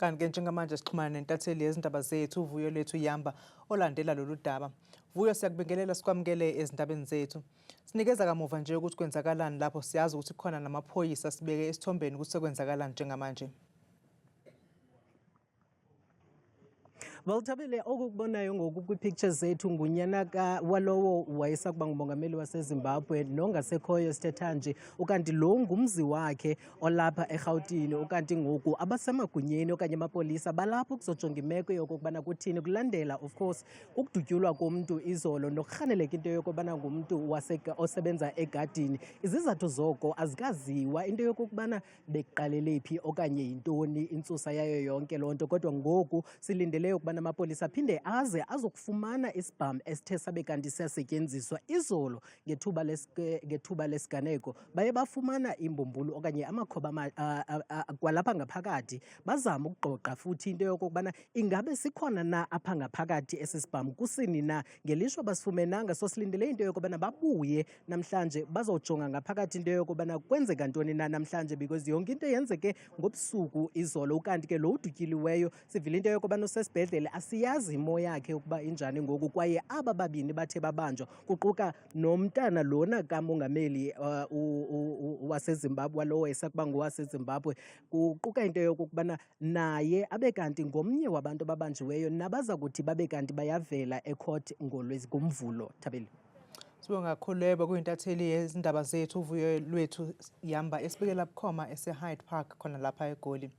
Kanti-ke njengamanje sixhumana nentatheli yezindaba zethu uVuyo Lethu Yamba olandela lolu daba. Vuyo, siyakubingelela sikwamukele ezindabeni zethu. Sinikeza kamuva nje ukuthi kwenzakalani lapho, siyazi ukuthi kukhona namaphoyisa, sibeke esithombeni ukuthi sekwenzakalani njengamanje. Well, Thabile, okukubonayo ngoku kwi-pictures zethu ngunyana walowo wayesakuba ngumongameli waseZimbabwe nongasekhoyo sithetha nje, ukanti lo ngumzi wakhe olapha eRhawutini. Ukanti ngoku abasemagunyeni okanye amapolisa balapho kuzojonga imeko yokokubana kuthini kulandela of course ukudutyulwa komntu izolo nokurhaneleka into yokubana ngumntu osebenza egadini. Izizathu zoko azikaziwa into yokokubana beqalele phi okanye yintoni intsusa yayo yonke loo nto, kodwa ngoku silindele ukubana amapolisa aphinde aze azokufumana isibham esithe sabe kanti siyasetyenziswa izolo ngethuba lesiganeko. Baye bafumana imbumbulu okanye amakhoba kwalapha ngaphakathi, bazama ukuxoxa futhi into yokokubana ingabe sikhona na apha ngaphakathi esi sibham, kusini na. Ngelishwa basifumenanga, so silindele into yokubana babuye namhlanje bazojonga ngaphakathi into yokubana kwenzeka ntoni na namhlanje, because yonke into yenzeke ngobusuku izolo. Ukanti ke lo udutyuliweyo sivile into yokubana usesibhedlele, asiyazi imo yakhe ukuba injani ngoku, kwaye aba babini bathe babanjwa kuquka nomntana lona kamongameli waseZimbabwe, lo esakuba ngowaseZimbabwe, kuquka into yokokubana naye abe kanti ngomnye wabantu ababanjiweyo nabaza kuthi babe kanti bayavela ecourt ngoMvulo. Thabile, Sibonga kakhulu kuyintatheli yezindaba zethu uVuyo Lethu Yamba esibekela bukhoma ese-Hyde Park khona lapha eGoli.